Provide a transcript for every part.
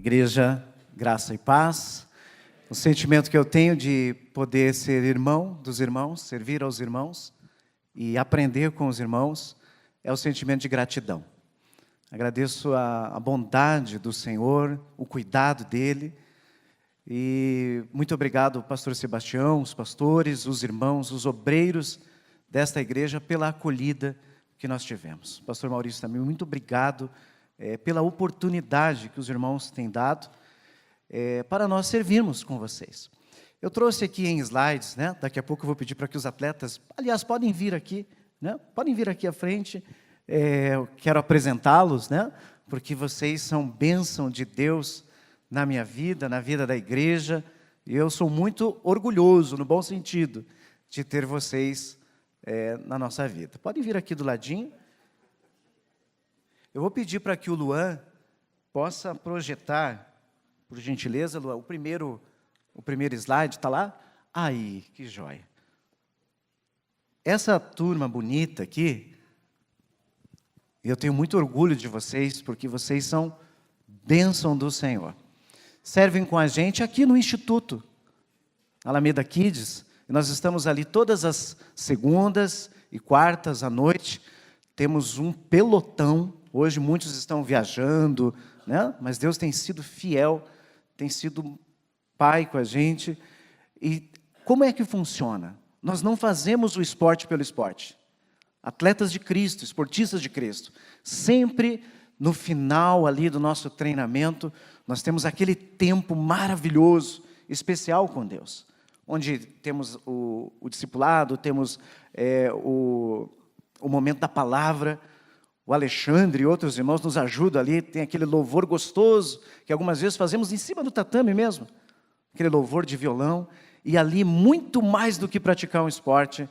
Igreja, graça e paz. O sentimento que eu tenho de poder ser irmão dos irmãos, servir aos irmãos e aprender com os irmãos, é o sentimento de gratidão. Agradeço a bondade do Senhor, o cuidado dEle. E muito obrigado, pastor Sebastião, os pastores, os irmãos, os obreiros desta igreja pela acolhida que nós tivemos. Pastor Maurício também, muito obrigado pela oportunidade que os irmãos têm dado para nós servirmos com vocês. Eu trouxe aqui em slides, né? Daqui a pouco eu vou pedir para que os atletas, aliás, podem vir aqui, né? Podem vir aqui à frente. Eu quero apresentá-los, né? Porque vocês são bênção de Deus na minha vida, na vida da igreja, e eu sou muito orgulhoso, no bom sentido, de ter vocês na nossa vida. Podem vir aqui do ladinho. Eu vou pedir para que o Luan possa projetar, por gentileza, Luan, o primeiro slide, está lá? Aí, que joia. Essa turma bonita aqui, eu tenho muito orgulho de vocês, porque vocês são bênção do Senhor. Servem com a gente aqui no Instituto Alameda Kids. Nós estamos ali todas as segundas e quartas à noite. Temos um pelotão. Hoje muitos estão viajando, né? Mas Deus tem sido fiel, tem sido pai com a gente. E como é que funciona? Nós não fazemos o esporte pelo esporte. Atletas de Cristo, esportistas de Cristo, sempre no final ali do nosso treinamento, nós temos aquele tempo maravilhoso, especial com Deus, onde temos o discipulado, temos o momento da palavra. O Alexandre e outros irmãos nos ajudam ali, tem aquele louvor gostoso, que algumas vezes fazemos em cima do tatame mesmo, aquele louvor de violão, e ali, muito mais do que praticar um esporte,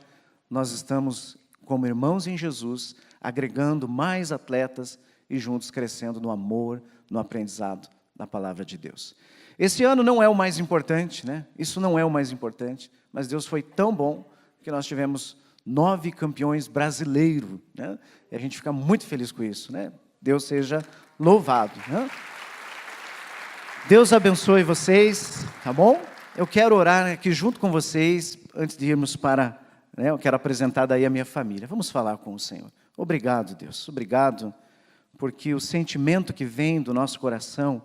nós estamos, como irmãos em Jesus, agregando mais atletas e juntos crescendo no amor, no aprendizado da palavra de Deus. Esse ano não é o mais importante, né? Isso não é o mais importante, mas Deus foi tão bom que nós tivemos 9 campeões brasileiros, né? E a gente fica muito feliz com isso, né? Deus seja louvado, né? Deus abençoe vocês, tá bom? Eu quero orar aqui junto com vocês, antes de irmos para, né, eu quero apresentar daí a minha família. Vamos falar com o Senhor. Obrigado, Deus, obrigado, porque o sentimento que vem do nosso coração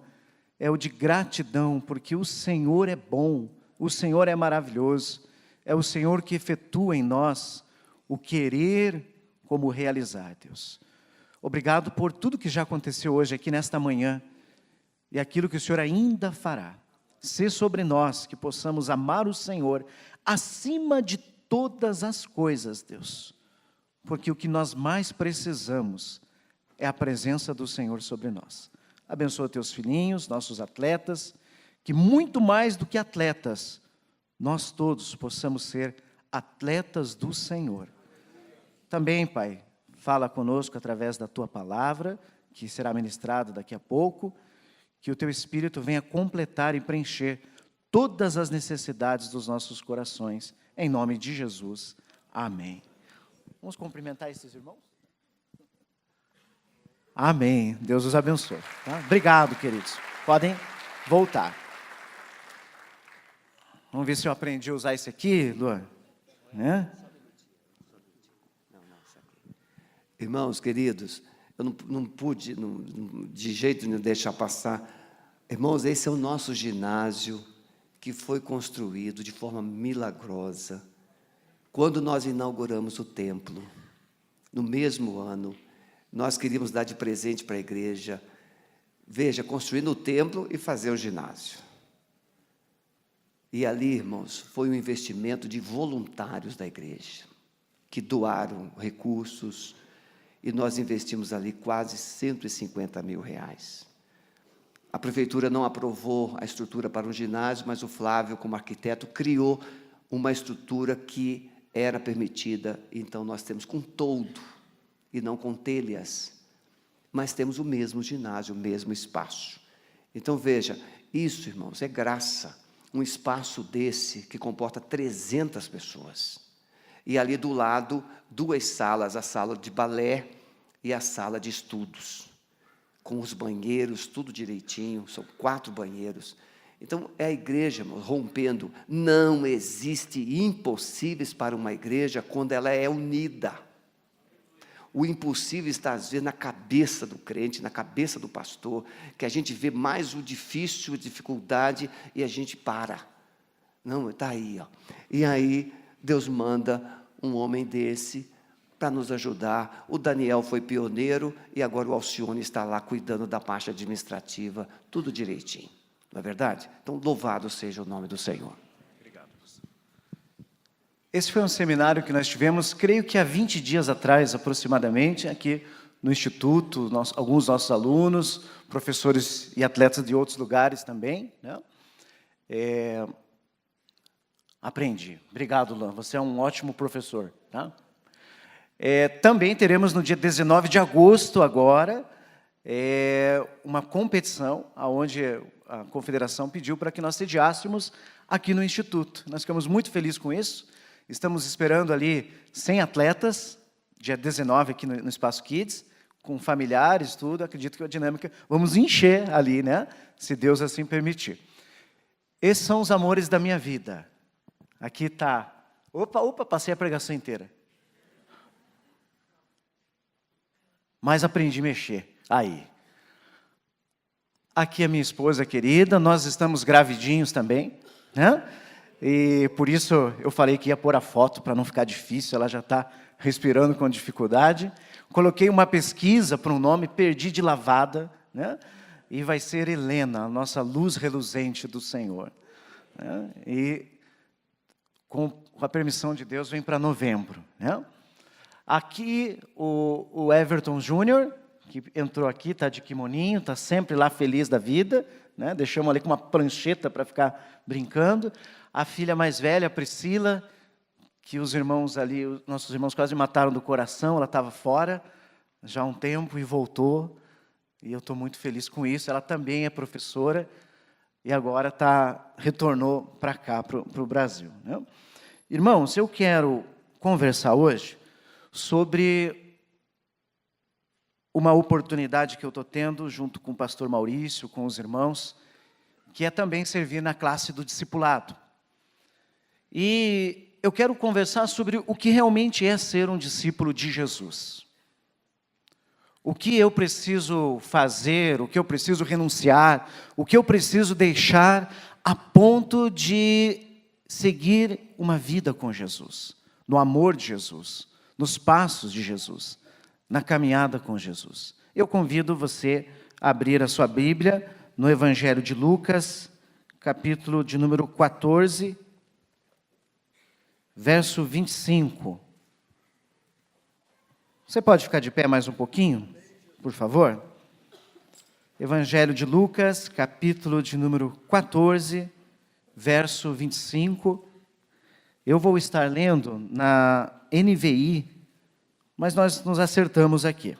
é o de gratidão, porque o Senhor é bom, o Senhor é maravilhoso, é o Senhor que efetua em nós o querer como realizar, Deus. Obrigado por tudo que já aconteceu hoje aqui nesta manhã e aquilo que o Senhor ainda fará. Ser sobre nós, que possamos amar o Senhor acima de todas as coisas, Deus, porque o que nós mais precisamos é a presença do Senhor sobre nós. Abençoa teus filhinhos, nossos atletas, que muito mais do que atletas, nós todos possamos ser atletas do Senhor. Também, Pai, fala conosco através da Tua palavra, que será ministrada daqui a pouco, que o Teu Espírito venha completar e preencher todas as necessidades dos nossos corações, em nome de Jesus. Amém. Vamos cumprimentar esses irmãos? Amém. Deus os abençoe. Tá? Obrigado, queridos. Podem voltar. Vamos ver se eu aprendi a usar esse aqui, Luan. Né? Irmãos queridos, eu não pude de jeito nenhum deixar passar. Irmãos, esse é o nosso ginásio que foi construído de forma milagrosa. Quando nós inauguramos o templo, no mesmo ano, nós queríamos dar de presente para a igreja, veja, construindo o templo e fazer o ginásio. E ali, irmãos, foi um investimento de voluntários da igreja, que doaram recursos, e nós investimos ali quase 150 mil reais. A prefeitura não aprovou a estrutura para um ginásio, mas o Flávio, como arquiteto, criou uma estrutura que era permitida, então nós temos com toldo, e não com telhas, mas temos o mesmo ginásio, o mesmo espaço. Então veja, isso, irmãos, é graça, um espaço desse que comporta 300 pessoas, e ali do lado, 2 salas, a sala de balé e a sala de estudos. com os banheiros, tudo direitinho, são 4 banheiros. Então, é a igreja, irmão, rompendo. Não existe impossíveis para uma igreja quando ela é unida. O impossível está, às vezes, na cabeça do crente, na cabeça do pastor, que a gente vê mais o difícil, a dificuldade, e a gente para. Não, está aí, ó. E aí, Deus manda um homem desse para nos ajudar. O Daniel foi pioneiro, e agora o Alcione está lá cuidando da parte administrativa, tudo direitinho. Não é verdade? Então, louvado seja o nome do Senhor. Obrigado. Esse foi um seminário que nós tivemos, creio que há 20 dias atrás, aproximadamente, aqui no Instituto, alguns nossos alunos, professores e atletas de outros lugares também, né? Aprendi. Obrigado, Luan. Você é um ótimo professor. Tá? Também teremos no dia 19 de agosto, agora, uma competição, onde a confederação pediu para que nós sediássemos aqui no Instituto. Nós ficamos muito felizes com isso. Estamos esperando ali 100 atletas, dia 19 aqui no Espaço Kids, com familiares, tudo. Acredito que a dinâmica, vamos encher ali, né? Se Deus assim permitir. Esses são os amores da minha vida. Aqui está. Opa, passei a pregação inteira. Mas aprendi a mexer. Aí. Aqui a minha esposa querida, nós estamos gravidinhos também, né? E por isso eu falei que ia pôr a foto para não ficar difícil, ela já está respirando com dificuldade. Coloquei uma pesquisa para um nome, perdi de lavada, né? E vai ser Helena, a nossa luz reluzente do Senhor. Né? E com a permissão de Deus, vem para novembro. Né? Aqui o Everton Júnior, que entrou aqui, está de kimoninho, está sempre lá feliz da vida, né? Deixamos ali com uma prancheta para ficar brincando. A filha mais velha, a Priscila, que os irmãos ali, os nossos irmãos quase mataram do coração, ela estava fora já há um tempo e voltou, e eu estou muito feliz com isso. Ela também é professora, e agora retornou para cá, para o Brasil. Né? Irmãos, eu quero conversar hoje sobre uma oportunidade que eu estou tendo, junto com o pastor Maurício, com os irmãos, que é também servir na classe do discipulado. E eu quero conversar sobre o que realmente é ser um discípulo de Jesus. O que eu preciso fazer, o que eu preciso renunciar, o que eu preciso deixar a ponto de seguir uma vida com Jesus, no amor de Jesus, nos passos de Jesus, na caminhada com Jesus. Eu convido você a abrir a sua Bíblia no Evangelho de Lucas, capítulo de número 14, verso 25. Você pode ficar de pé mais um pouquinho, por favor? Evangelho de Lucas, capítulo de número 14, verso 25. Eu vou estar lendo na NVI, mas nós nos acertamos aqui.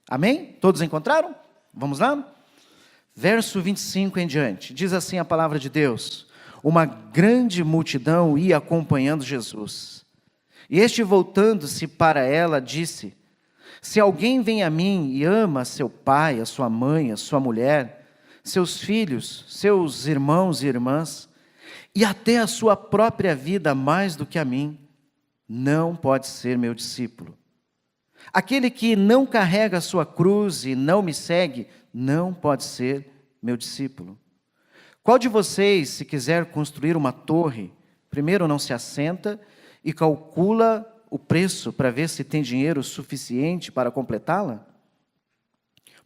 Amém? Todos encontraram? Vamos lá? Verso 25 em diante. Diz assim a palavra de Deus: uma grande multidão ia acompanhando Jesus. E este, voltando-se para ela, disse: se alguém vem a mim e ama seu pai, a sua mãe, a sua mulher, seus filhos, seus irmãos e irmãs, e até a sua própria vida mais do que a mim, não pode ser meu discípulo. Aquele que não carrega a sua cruz e não me segue, não pode ser meu discípulo. Qual de vocês, se quiser construir uma torre, primeiro não se assenta e calcula o preço para ver se tem dinheiro suficiente para completá-la?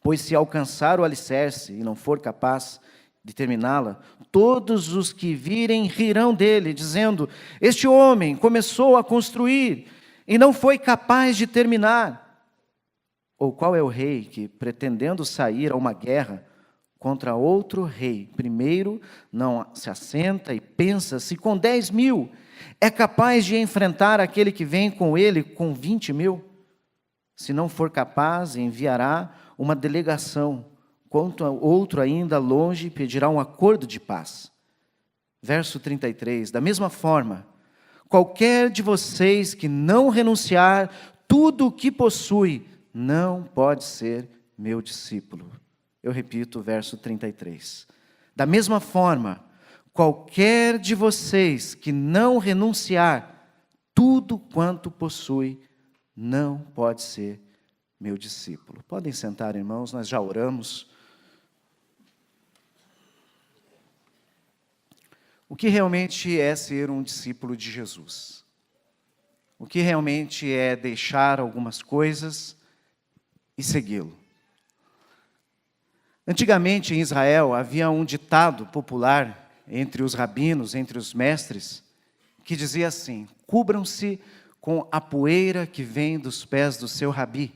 Pois se alcançar o alicerce e não for capaz de terminá-la, todos os que virem rirão dele, dizendo: este homem começou a construir e não foi capaz de terminar. Ou qual é o rei que, pretendendo sair a uma guerra contra outro rei, primeiro não se assenta e pensa se com 10.000 é capaz de enfrentar aquele que vem com ele com 20.000? Se não for capaz, enviará uma delegação, quanto outro ainda longe pedirá um acordo de paz. Verso 33, da mesma forma, qualquer de vocês que não renunciar tudo o que possui, não pode ser meu discípulo. Eu repito o verso 33. Da mesma forma, qualquer de vocês que não renunciar tudo quanto possui, não pode ser meu discípulo. Podem sentar, irmãos, nós já oramos. O que realmente é ser um discípulo de Jesus? O que realmente é deixar algumas coisas e segui-lo? Antigamente em Israel havia um ditado popular entre os rabinos, entre os mestres, que dizia assim: cubram-se com a poeira que vem dos pés do seu rabi,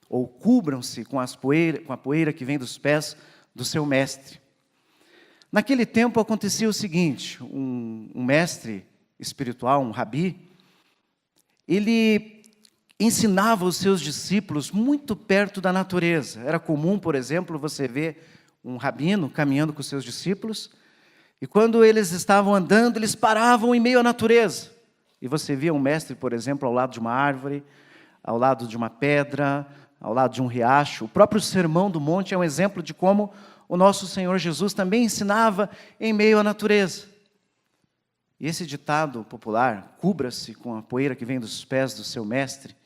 ou cubram-se com a poeira que vem dos pés do seu mestre. Naquele tempo acontecia o seguinte: um mestre espiritual, um rabi, ele ensinava os seus discípulos muito perto da natureza. Era comum, por exemplo, você ver um rabino caminhando com os seus discípulos, e quando eles estavam andando, eles paravam em meio à natureza. E você via um mestre, por exemplo, ao lado de uma árvore, ao lado de uma pedra, ao lado de um riacho. O próprio Sermão do Monte é um exemplo de como o nosso Senhor Jesus também ensinava em meio à natureza. E esse ditado popular, cubra-se com a poeira que vem dos pés do seu mestre,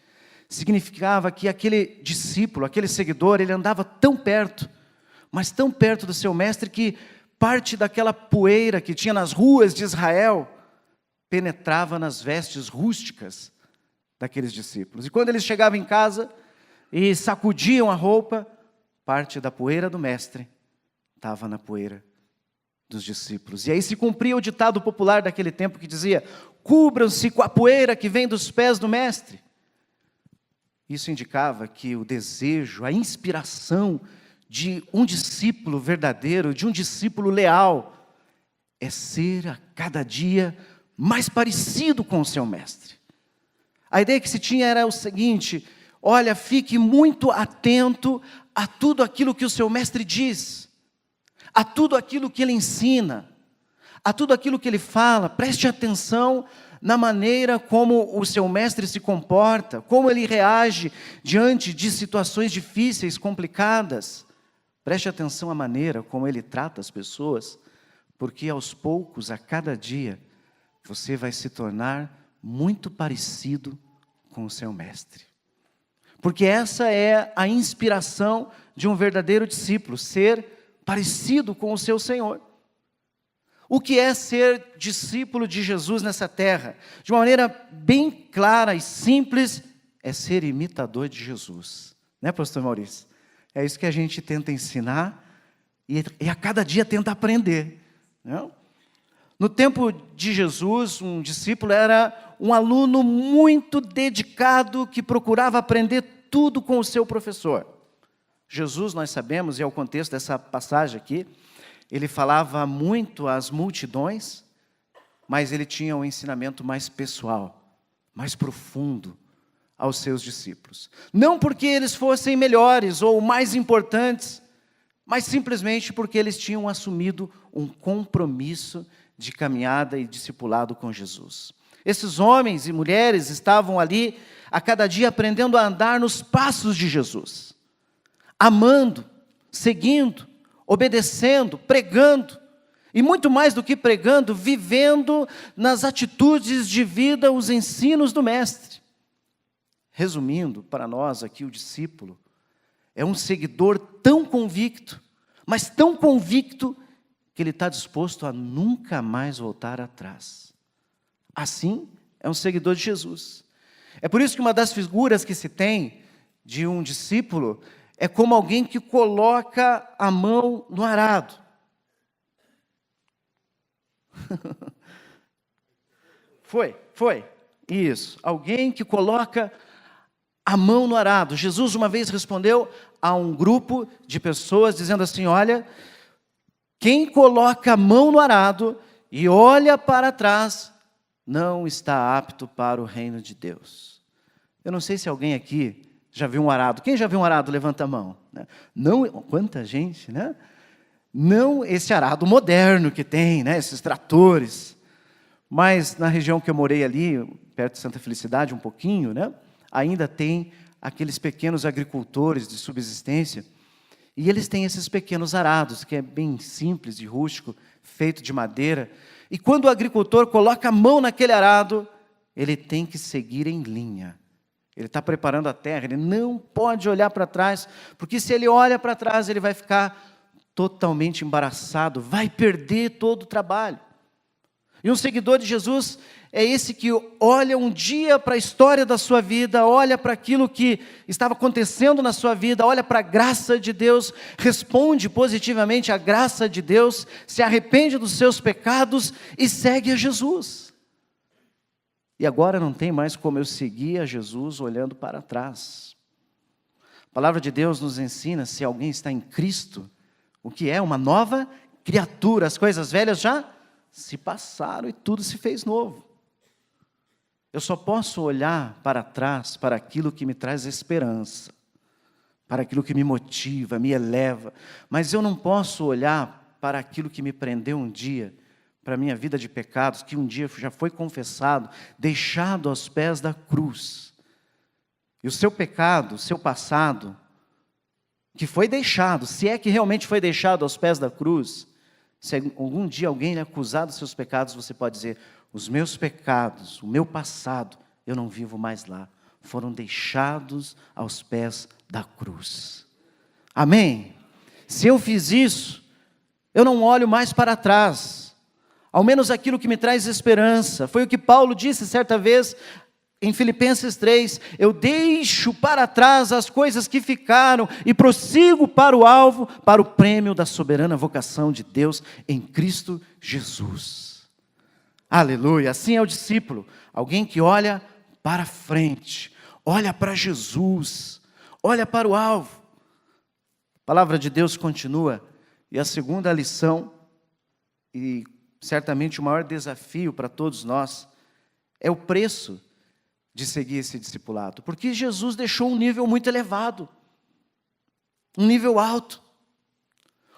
significava que aquele discípulo, aquele seguidor, ele andava tão perto, mas tão perto do seu mestre, que parte daquela poeira que tinha nas ruas de Israel penetrava nas vestes rústicas daqueles discípulos. E quando eles chegavam em casa e sacudiam a roupa, parte da poeira do mestre estava na poeira dos discípulos. E aí se cumpria o ditado popular daquele tempo que dizia: cubram-se com a poeira que vem dos pés do mestre. Isso indicava que o desejo, a inspiração de um discípulo verdadeiro, de um discípulo leal, é ser a cada dia mais parecido com o seu mestre. A ideia que se tinha era o seguinte: olha, fique muito atento a tudo aquilo que o seu mestre diz, a tudo aquilo que ele ensina, a tudo aquilo que ele fala. Preste atenção na maneira como o seu mestre se comporta, como ele reage diante de situações difíceis, complicadas. Preste atenção à maneira como ele trata as pessoas, porque aos poucos, a cada dia, você vai se tornar muito parecido com o seu mestre. Porque essa é a inspiração de um verdadeiro discípulo, ser parecido com o seu Senhor. O que é ser discípulo de Jesus nessa terra? De uma maneira bem clara e simples, é ser imitador de Jesus. Né, pastor Maurício? É isso que a gente tenta ensinar e a cada dia tenta aprender. Não? No tempo de Jesus, um discípulo era um aluno muito dedicado que procurava aprender tudo com o seu professor. Jesus, nós sabemos, e é o contexto dessa passagem aqui, ele falava muito às multidões, mas ele tinha um ensinamento mais pessoal, mais profundo aos seus discípulos. Não porque eles fossem melhores ou mais importantes, mas simplesmente porque eles tinham assumido um compromisso de caminhada e discipulado com Jesus. Esses homens e mulheres estavam ali a cada dia aprendendo a andar nos passos de Jesus, amando, seguindo, obedecendo, pregando, e muito mais do que pregando, vivendo nas atitudes de vida os ensinos do Mestre. Resumindo, para nós aqui, o discípulo é um seguidor tão convicto, mas tão convicto, que ele está disposto a nunca mais voltar atrás. Assim, é um seguidor de Jesus. É por isso que uma das figuras que se tem de um discípulo é como alguém que coloca a mão no arado. Foi. Isso. Alguém que coloca a mão no arado. Jesus uma vez respondeu a um grupo de pessoas dizendo assim: olha, quem coloca a mão no arado e olha para trás, não está apto para o reino de Deus. Eu não sei se alguém aqui já viu um arado. Quem já viu um arado, levanta a mão. Não, quanta gente, né? Não esse arado moderno que tem, né? Esses tratores. Mas na região que eu morei ali, perto de Santa Felicidade, um pouquinho, né? Ainda tem aqueles pequenos agricultores de subsistência E eles têm esses pequenos arados, que é bem simples e rústico, feito de madeira. E quando o agricultor coloca a mão naquele arado, ele tem que seguir em linha. Ele está preparando a terra, ele não pode olhar para trás, porque se ele olha para trás, ele vai ficar totalmente embaraçado, vai perder todo o trabalho. E um seguidor de Jesus é esse que olha um dia para a história da sua vida, olha para aquilo que estava acontecendo na sua vida, olha para a graça de Deus, responde positivamente à graça de Deus, se arrepende dos seus pecados e segue a Jesus. E agora não tem mais como eu seguir a Jesus olhando para trás. A palavra de Deus nos ensina, se alguém está em Cristo, o que é uma nova criatura, as coisas velhas já se passaram e tudo se fez novo. Eu só posso olhar para trás, para aquilo que me traz esperança, para aquilo que me motiva, me eleva, mas eu não posso olhar para aquilo que me prendeu um dia, para a minha vida de pecados, que um dia já foi confessado, deixado aos pés da cruz. E o seu pecado, o seu passado, que foi deixado, se é que realmente foi deixado aos pés da cruz, se algum dia alguém lhe acusar dos seus pecados, você pode dizer, os meus pecados, o meu passado, eu não vivo mais lá, foram deixados aos pés da cruz. Amém? Se eu fiz isso, eu não olho mais para trás, ao menos aquilo que me traz esperança. Foi o que Paulo disse certa vez em Filipenses 3, eu deixo para trás as coisas que ficaram e prossigo para o alvo, para o prêmio da soberana vocação de Deus em Cristo Jesus. Aleluia, assim é o discípulo, alguém que olha para frente, olha para Jesus, olha para o alvo. A palavra de Deus continua, e a segunda lição, e certamente o maior desafio para todos nós, é o preço de seguir esse discipulado, porque Jesus deixou um nível muito elevado, um nível alto.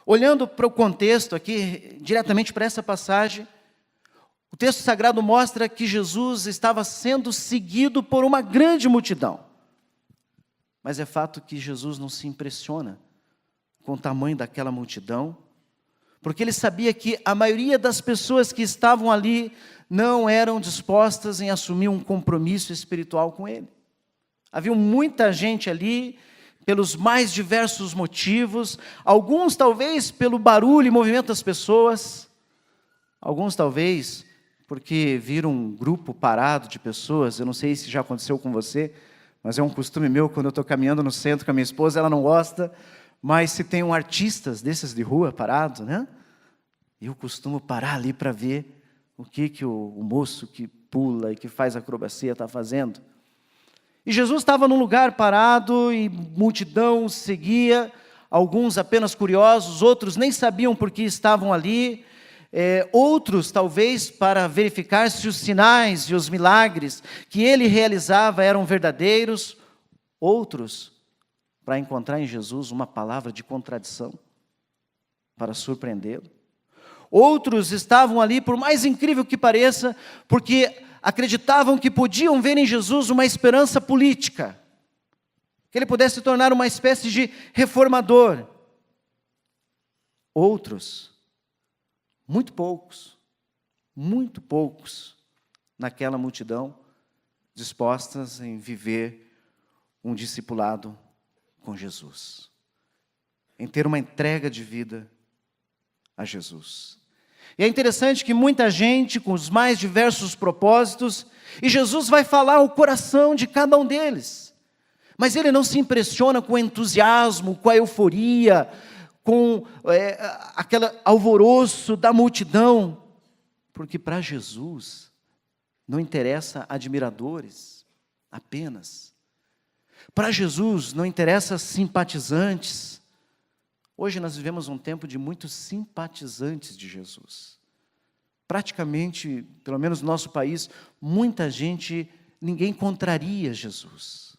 Olhando para o contexto aqui, diretamente para essa passagem, o texto sagrado mostra que Jesus estava sendo seguido por uma grande multidão. Mas é fato que Jesus não se impressiona com o tamanho daquela multidão, porque ele sabia que a maioria das pessoas que estavam ali não eram dispostas em assumir um compromisso espiritual com ele. Havia muita gente ali, pelos mais diversos motivos, alguns talvez pelo barulho e movimento das pessoas, alguns talvez porque viram um grupo parado de pessoas. Eu não sei se já aconteceu com você, mas é um costume meu, quando eu estou caminhando no centro com a minha esposa, ela não gosta, mas se tem artistas desses de rua parados, né? Eu costumo parar ali para ver o que o moço que pula e que faz acrobacia está fazendo. E Jesus estava num lugar parado e multidão seguia, alguns apenas curiosos, outros nem sabiam por que estavam ali, outros talvez para verificar se os sinais e os milagres que ele realizava eram verdadeiros, outros para encontrar em Jesus uma palavra de contradição, para surpreendê-lo. Outros estavam ali, por mais incrível que pareça, porque acreditavam que podiam ver em Jesus uma esperança política, que ele pudesse se tornar uma espécie de reformador. Outros, muito poucos naquela multidão, dispostas em viver um discipulado com Jesus, em ter uma entrega de vida a Jesus. E é interessante que muita gente com os mais diversos propósitos, e Jesus vai falar o coração de cada um deles, mas ele não se impressiona com o entusiasmo, com a euforia, com aquele alvoroço da multidão, porque para Jesus não interessa admiradores apenas, para Jesus não interessa simpatizantes. Hoje nós vivemos um tempo de muitos simpatizantes de Jesus. Praticamente, pelo menos no nosso país, muita gente, ninguém contraria Jesus.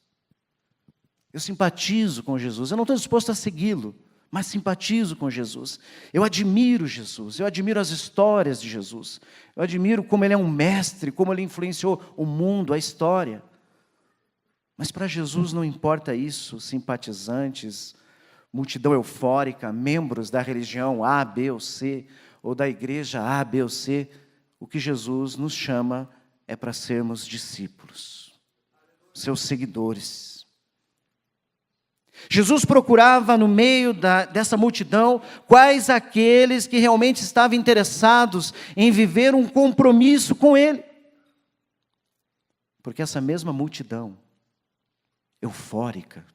Eu simpatizo com Jesus, eu não estou disposto a segui-lo, mas simpatizo com Jesus. Eu admiro Jesus, eu admiro as histórias de Jesus. Eu admiro como ele é um mestre, como ele influenciou o mundo, a história. Mas para Jesus não importa isso, simpatizantes, multidão eufórica, membros da religião A, B ou C, ou da igreja A, B ou C. O que Jesus nos chama é para sermos discípulos, seus seguidores. Jesus procurava no meio dessa multidão quais aqueles que realmente estavam interessados em viver um compromisso com Ele. Porque essa mesma multidão eufórica,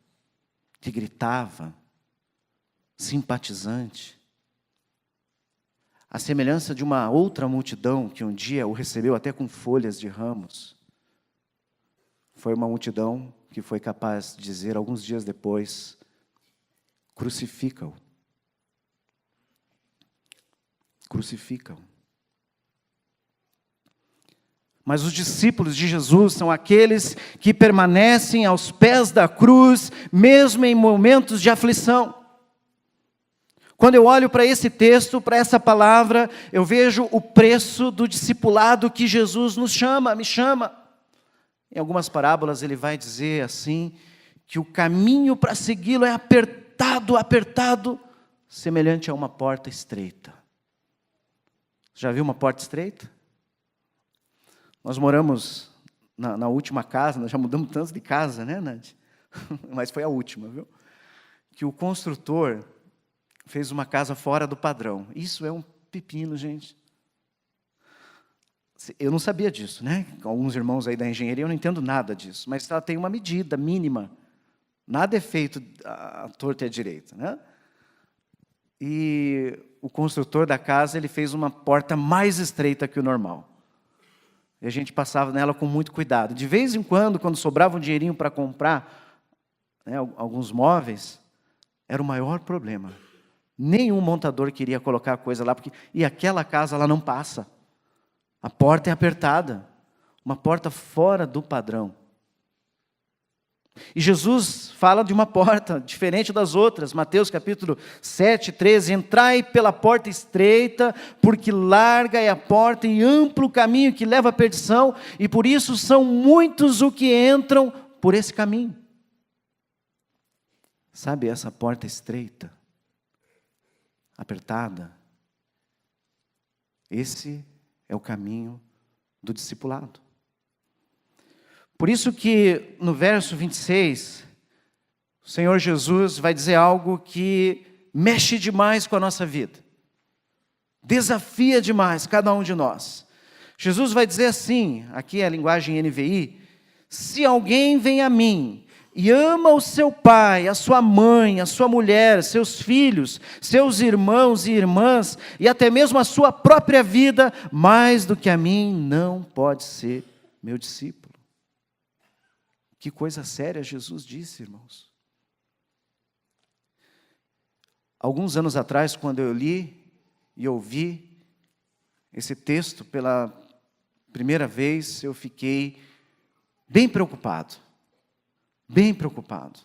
que gritava, simpatizante, a semelhança de uma outra multidão que um dia o recebeu até com folhas de ramos, foi uma multidão que foi capaz de dizer alguns dias depois: crucifica-o. Crucifica-o. Mas os discípulos de Jesus são aqueles que permanecem aos pés da cruz, mesmo em momentos de aflição. Quando eu olho para esse texto, para essa palavra, eu vejo o preço do discipulado que Jesus nos chama, me chama. Em algumas parábolas ele vai dizer assim, que o caminho para segui-lo é apertado, apertado, semelhante a uma porta estreita. Já viu uma porta estreita? Nós moramos na última casa, nós já mudamos tanto de casa, né, Nádia? Mas foi a última, viu? Que o construtor fez uma casa fora do padrão. Isso é um pepino, gente. Eu não sabia disso, né? Alguns irmãos aí da engenharia, eu não entendo nada disso. Mas ela tem uma medida mínima. Nada é feito à torta e à direita, né? E o construtor da casa, ele fez uma porta mais estreita que o normal. E a gente passava nela com muito cuidado. De vez em quando sobrava um dinheirinho para comprar, né, alguns móveis, era o maior problema. Nenhum montador queria colocar a coisa lá, e aquela casa lá não passa. A porta é apertada, uma porta fora do padrão. E Jesus fala de uma porta diferente das outras. Mateus capítulo 7, 13. Entrai pela porta estreita, porque larga é a porta e amplo o caminho que leva à perdição, e por isso são muitos os que entram por esse caminho. Sabe essa porta estreita, apertada? Esse é o caminho do discipulado. Por isso que no verso 26, o Senhor Jesus vai dizer algo que mexe demais com a nossa vida. Desafia demais cada um de nós. Jesus vai dizer assim, aqui é a linguagem NVI: se alguém vem a mim e ama o seu pai, a sua mãe, a sua mulher, seus filhos, seus irmãos e irmãs, e até mesmo a sua própria vida, mais do que a mim, não pode ser meu discípulo. Que coisa séria Jesus disse, irmãos. Alguns anos atrás, quando eu li e ouvi esse texto pela primeira vez, eu fiquei bem preocupado. Bem preocupado.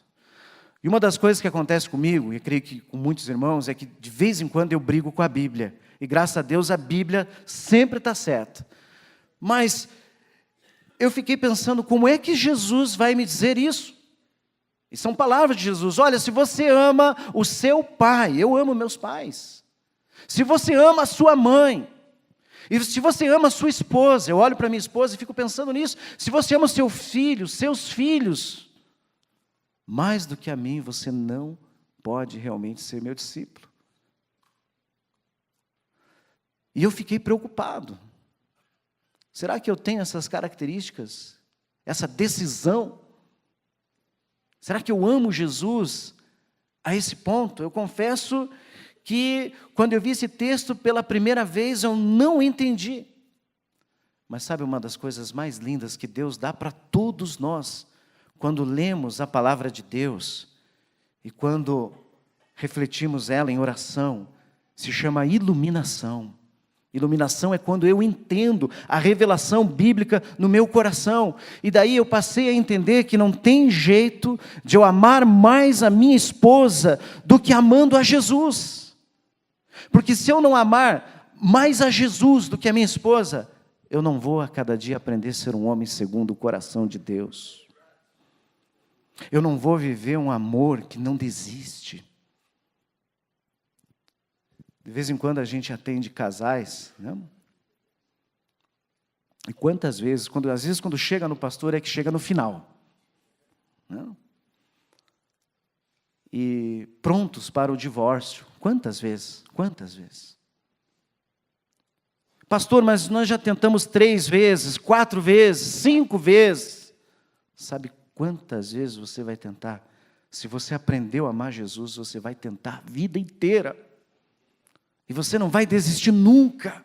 E uma das coisas que acontece comigo, e creio que com muitos irmãos, é que de vez em quando eu brigo com a Bíblia. E graças a Deus a Bíblia sempre está certa. Mas eu fiquei pensando, como é que Jesus vai me dizer isso? E são palavras de Jesus. Olha, se você ama o seu pai, eu amo meus pais. Se você ama a sua mãe, e se você ama a sua esposa, eu olho para minha esposa e fico pensando nisso. Se você ama o seu filho, seus filhos, mais do que a mim, você não pode realmente ser meu discípulo. E eu fiquei preocupado. Será que eu tenho essas características? Essa decisão? Será que eu amo Jesus a esse ponto? Eu confesso que quando eu vi esse texto pela primeira vez, eu não entendi. Mas sabe uma das coisas mais lindas que Deus dá para todos nós, quando lemos a palavra de Deus, e quando refletimos ela em oração, se chama iluminação. Iluminação é quando eu entendo a revelação bíblica no meu coração. E daí eu passei a entender que não tem jeito de eu amar mais a minha esposa do que amando a Jesus. Porque se eu não amar mais a Jesus do que a minha esposa, eu não vou a cada dia aprender a ser um homem segundo o coração de Deus. Eu não vou viver um amor que não desiste. De vez em quando a gente atende casais, né? E quantas vezes, às vezes quando chega no pastor é que chega no final, né? E prontos para o divórcio. Quantas vezes? Quantas vezes? Pastor, mas nós já tentamos 3 vezes, 4 vezes, 5 vezes. Sabe quantas vezes você vai tentar? Se você aprendeu a amar Jesus, você vai tentar a vida inteira. E você não vai desistir nunca.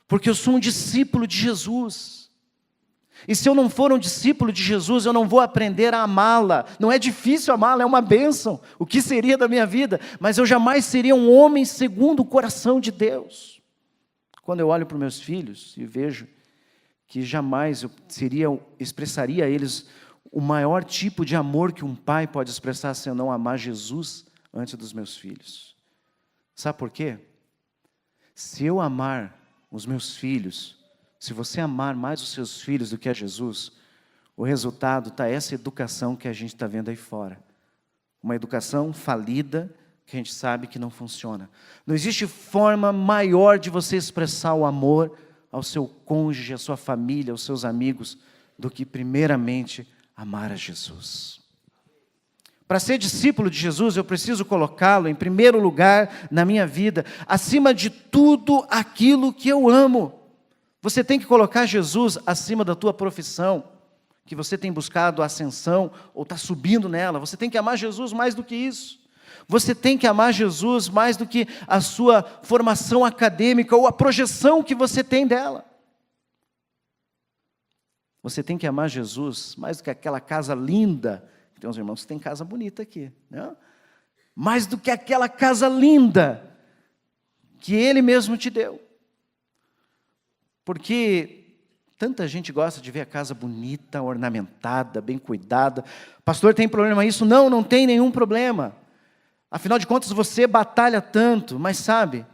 Porque eu sou um discípulo de Jesus. E se eu não for um discípulo de Jesus, eu não vou aprender a amá-la. Não é difícil amá-la, é uma bênção. O que seria da minha vida? Mas eu jamais seria um homem segundo o coração de Deus. Quando eu olho para os meus filhos e vejo que jamais eu expressaria a eles o maior tipo de amor que um pai pode expressar se eu não amar Jesus antes dos meus filhos. Sabe por quê? Se eu amar os meus filhos, se você amar mais os seus filhos do que a Jesus, o resultado está essa educação que a gente está vendo aí fora. Uma educação falida, que a gente sabe que não funciona. Não existe forma maior de você expressar o amor ao seu cônjuge, à sua família, aos seus amigos, do que primeiramente amar a Jesus. Para ser discípulo de Jesus, eu preciso colocá-lo em primeiro lugar na minha vida, acima de tudo aquilo que eu amo. Você tem que colocar Jesus acima da tua profissão, que você tem buscado a ascensão ou está subindo nela. Você tem que amar Jesus mais do que isso. Você tem que amar Jesus mais do que a sua formação acadêmica ou a projeção que você tem dela. Você tem que amar Jesus mais do que aquela casa linda. Tem uns irmãos que têm casa bonita aqui, né? Mais do que aquela casa linda que Ele mesmo te deu. Porque tanta gente gosta de ver a casa bonita, ornamentada, bem cuidada. Pastor, tem problema isso? Não, não tem nenhum problema. Afinal de contas, você batalha tanto, mas sabe,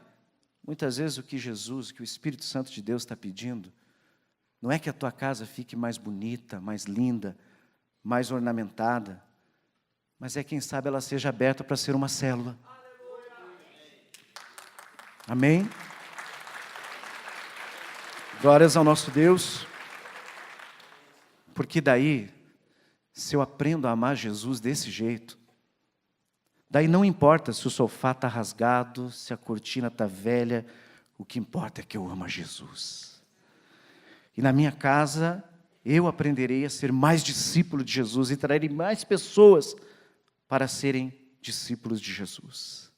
muitas vezes o que Jesus, que o Espírito Santo de Deus está pedindo, não é que a tua casa fique mais bonita, mais linda, mais ornamentada, mas é, quem sabe, ela seja aberta para ser uma célula. Amém? Glórias ao nosso Deus. Porque daí, se eu aprendo a amar Jesus desse jeito, daí não importa se o sofá está rasgado, se a cortina está velha, o que importa é que eu amo a Jesus. E na minha casa, eu aprenderei a ser mais discípulo de Jesus e trarei mais pessoas para serem discípulos de Jesus.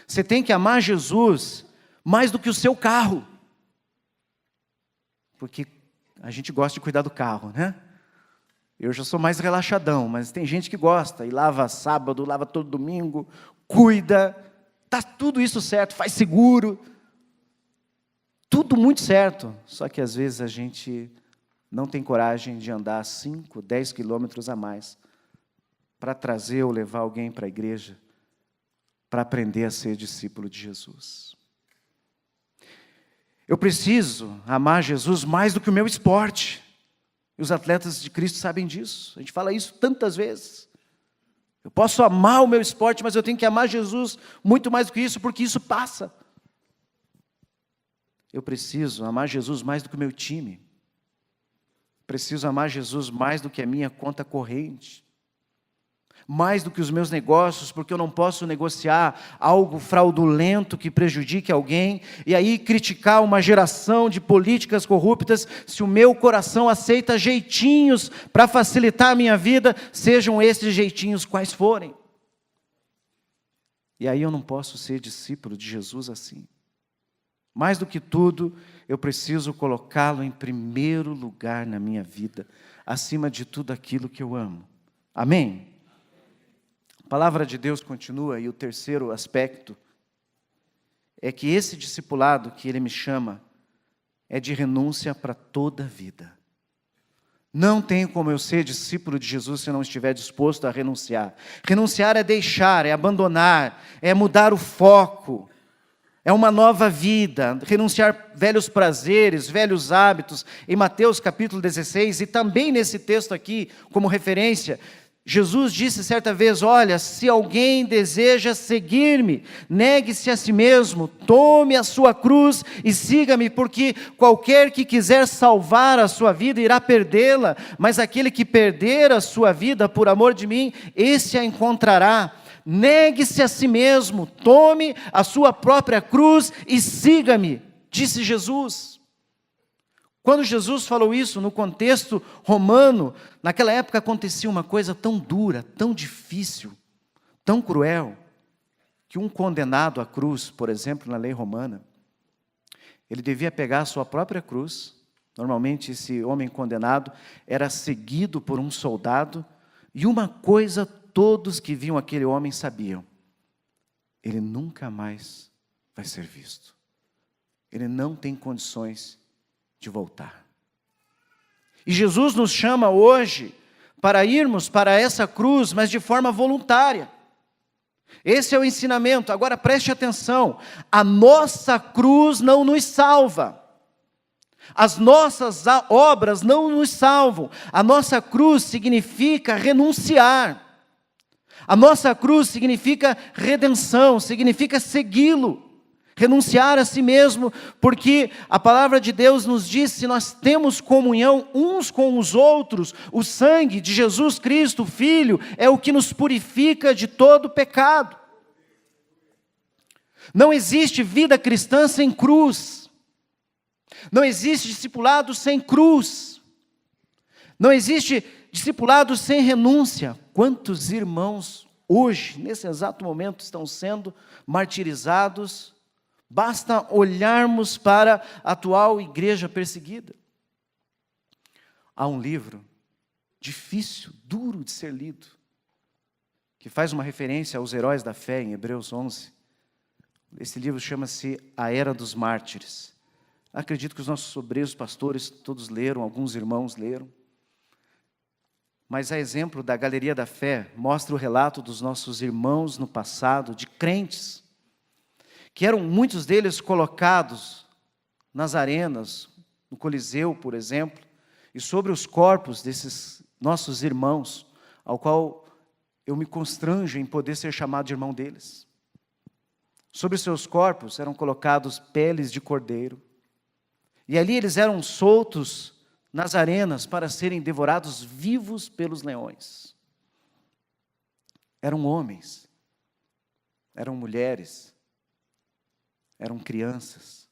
Você tem que amar Jesus mais do que o seu carro. Porque a gente gosta de cuidar do carro, né? Eu já sou mais relaxadão, mas tem gente que gosta, e lava sábado, lava todo domingo, cuida, está tudo isso certo, faz seguro, tudo muito certo, só que às vezes a gente não tem coragem de andar 5, 10 quilômetros a mais para trazer ou levar alguém para a igreja, para aprender a ser discípulo de Jesus. Eu preciso amar Jesus mais do que o meu esporte. E os atletas de Cristo sabem disso. A gente fala isso tantas vezes. Eu posso amar o meu esporte, mas eu tenho que amar Jesus muito mais do que isso, porque isso passa. Eu preciso amar Jesus mais do que o meu time. Preciso amar Jesus mais do que a minha conta corrente. Mais do que os meus negócios, porque eu não posso negociar algo fraudulento que prejudique alguém, e aí criticar uma geração de políticas corruptas, se o meu coração aceita jeitinhos para facilitar a minha vida, sejam esses jeitinhos quais forem. E aí eu não posso ser discípulo de Jesus assim. Mais do que tudo, eu preciso colocá-lo em primeiro lugar na minha vida, acima de tudo aquilo que eu amo. Amém? A palavra de Deus continua, e o terceiro aspecto é que esse discipulado que Ele me chama é de renúncia para toda a vida. Não tem como eu ser discípulo de Jesus se eu não estiver disposto a renunciar. Renunciar é deixar, é abandonar, é mudar o foco, é uma nova vida, renunciar velhos prazeres, velhos hábitos. Em Mateus capítulo 16, e também nesse texto aqui, como referência, Jesus disse certa vez: olha, se alguém deseja seguir-me, negue-se a si mesmo, tome a sua cruz e siga-me, porque qualquer que quiser salvar a sua vida irá perdê-la, mas aquele que perder a sua vida por amor de mim, esse a encontrará. Negue-se a si mesmo, tome a sua própria cruz e siga-me, disse Jesus. Quando Jesus falou isso no contexto romano, naquela época acontecia uma coisa tão dura, tão difícil, tão cruel, que um condenado à cruz, por exemplo, na lei romana, ele devia pegar a sua própria cruz. Normalmente esse homem condenado era seguido por um soldado, e uma coisa todos que viam aquele homem sabiam: ele nunca mais vai ser visto. Ele não tem condições de voltar. E Jesus nos chama hoje para irmos para essa cruz, mas de forma voluntária. Esse é o ensinamento. Agora preste atenção: a nossa cruz não nos salva. As nossas obras não nos salvam. A nossa cruz significa renunciar. A nossa cruz significa redenção, significa segui-lo. Renunciar a si mesmo, porque a palavra de Deus nos diz: se nós temos comunhão uns com os outros, o sangue de Jesus Cristo, Filho, é o que nos purifica de todo pecado. Não existe vida cristã sem cruz. Não existe discipulado sem cruz. Não existe discipulado sem renúncia. Quantos irmãos hoje, nesse exato momento, estão sendo martirizados? Basta olharmos para a atual igreja perseguida. Há um livro difícil, duro de ser lido, que faz uma referência aos heróis da fé em Hebreus 11. Esse livro chama-se A Era dos Mártires. Acredito que os nossos obreiros pastores todos leram, alguns irmãos leram. Mas a exemplo da Galeria da Fé, mostra o relato dos nossos irmãos no passado, de crentes, que eram muitos deles colocados nas arenas, no Coliseu, por exemplo, e sobre os corpos desses nossos irmãos, ao qual eu me constranjo em poder ser chamado de irmão deles. Sobre seus corpos eram colocados peles de cordeiro, e ali eles eram soltos nas arenas para serem devorados vivos pelos leões. Eram homens, eram mulheres, eram crianças.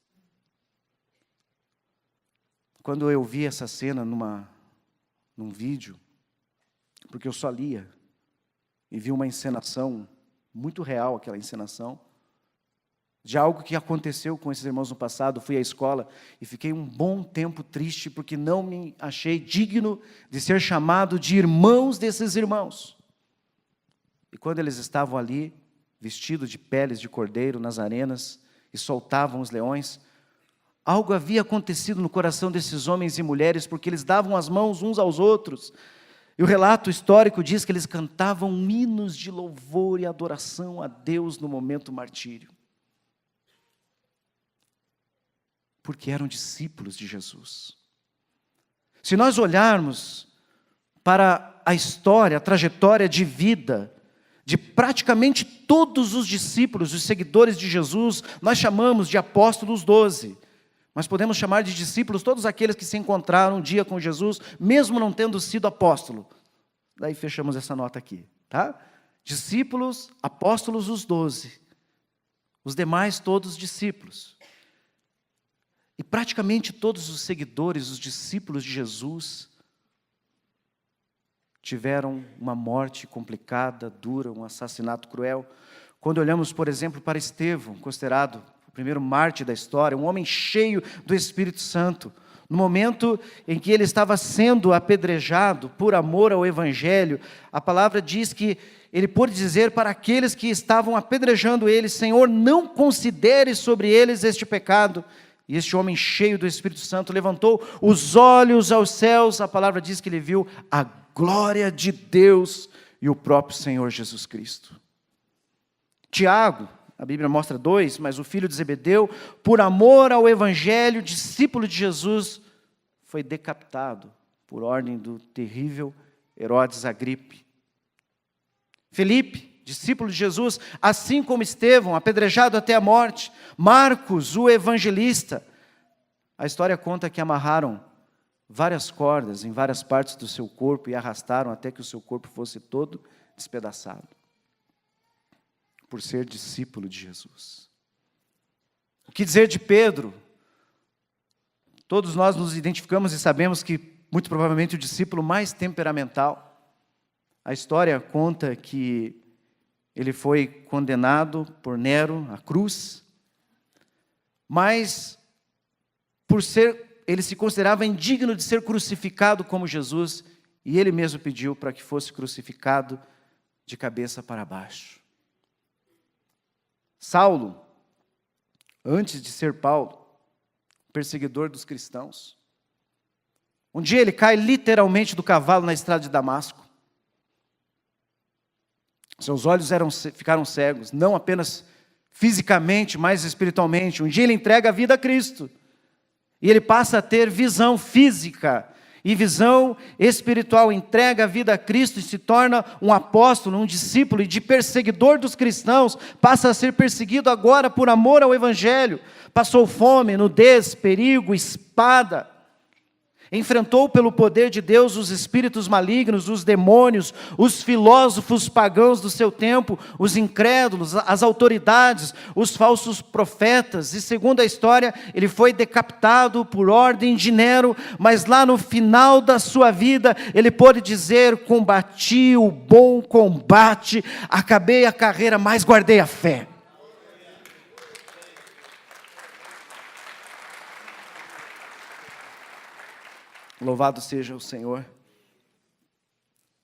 Quando eu vi essa cena num vídeo, porque eu só lia, e vi uma encenação, muito real aquela encenação, de algo que aconteceu com esses irmãos no passado. Fui à escola e fiquei um bom tempo triste, porque não me achei digno de ser chamado de irmãos desses irmãos. E quando eles estavam ali, vestidos de peles de cordeiro nas arenas, e soltavam os leões, algo havia acontecido no coração desses homens e mulheres, porque eles davam as mãos uns aos outros, e o relato histórico diz que eles cantavam hinos de louvor e adoração a Deus no momento martírio, porque eram discípulos de Jesus. Se nós olharmos para a história, a trajetória de vida de praticamente todos os discípulos, os seguidores de Jesus, nós chamamos de apóstolos 12. Mas podemos chamar de discípulos todos aqueles que se encontraram um dia com Jesus, mesmo não tendo sido apóstolo. Daí fechamos essa nota aqui, tá? Discípulos, apóstolos, os 12. Os demais todos discípulos. E praticamente todos os seguidores, os discípulos de Jesus, tiveram uma morte complicada, dura, um assassinato cruel. Quando olhamos, por exemplo, para Estevão, considerado o primeiro mártir da história, um homem cheio do Espírito Santo, no momento em que ele estava sendo apedrejado por amor ao Evangelho, a palavra diz que ele pôde dizer para aqueles que estavam apedrejando ele: Senhor, não considere sobre eles este pecado. E este homem cheio do Espírito Santo levantou os olhos aos céus, a palavra diz que ele viu a glória de Deus e o próprio Senhor Jesus Cristo. Tiago, a Bíblia mostra 2, mas o filho de Zebedeu, por amor ao Evangelho, discípulo de Jesus, foi decapitado por ordem do terrível Herodes Agripe. Felipe, discípulo de Jesus, assim como Estevão, apedrejado até a morte. Marcos, o evangelista. A história conta que amarraram várias cordas em várias partes do seu corpo e arrastaram até que o seu corpo fosse todo despedaçado, por ser discípulo de Jesus. O que dizer de Pedro? Todos nós nos identificamos e sabemos que, muito provavelmente, o discípulo mais temperamental. A história conta que ele foi condenado por Nero à cruz, mas ele se considerava indigno de ser crucificado como Jesus, e ele mesmo pediu para que fosse crucificado de cabeça para baixo. Saulo, antes de ser Paulo, perseguidor dos cristãos, um dia ele cai literalmente do cavalo na estrada de Damasco. Seus olhos ficaram cegos, não apenas fisicamente, mas espiritualmente. Um dia ele entrega a vida a Cristo, e ele passa a ter visão física e visão espiritual, entrega a vida a Cristo e se torna um apóstolo, um discípulo, e de perseguidor dos cristãos, passa a ser perseguido agora por amor ao Evangelho. Passou fome, nudez, perigo, espada. Enfrentou pelo poder de Deus os espíritos malignos, os demônios, os filósofos pagãos do seu tempo, os incrédulos, as autoridades, os falsos profetas. E segundo a história, ele foi decapitado por ordem de Nero, mas lá no final da sua vida, ele pôde dizer: combati o bom combate, acabei a carreira, mas guardei a fé. Louvado seja o Senhor.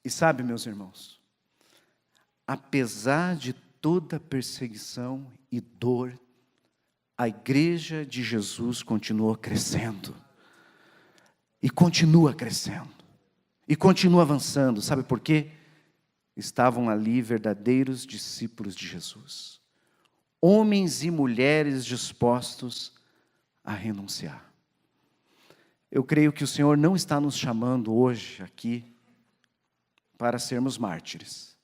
E sabe, meus irmãos, apesar de toda perseguição e dor, a igreja de Jesus continuou crescendo. E continua crescendo. E continua avançando. Sabe por quê? Estavam ali verdadeiros discípulos de Jesus. Homens e mulheres dispostos a renunciar. Eu creio que o Senhor não está nos chamando hoje aqui para sermos mártires.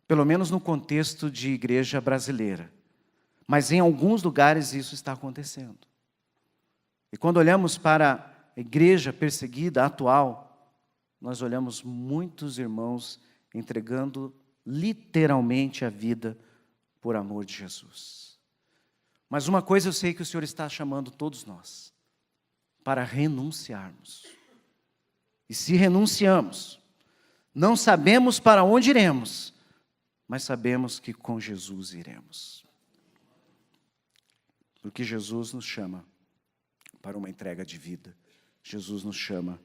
Pelo menos no contexto de igreja brasileira. Mas em alguns lugares isso está acontecendo. E quando olhamos para a igreja perseguida atual, nós olhamos muitos irmãos entregando literalmente a vida por amor de Jesus. Mas uma coisa eu sei que o Senhor está chamando todos nós: para renunciarmos. E se renunciamos, não sabemos para onde iremos, mas sabemos que com Jesus iremos. Porque Jesus nos chama para uma entrega de vida. Jesus nos chama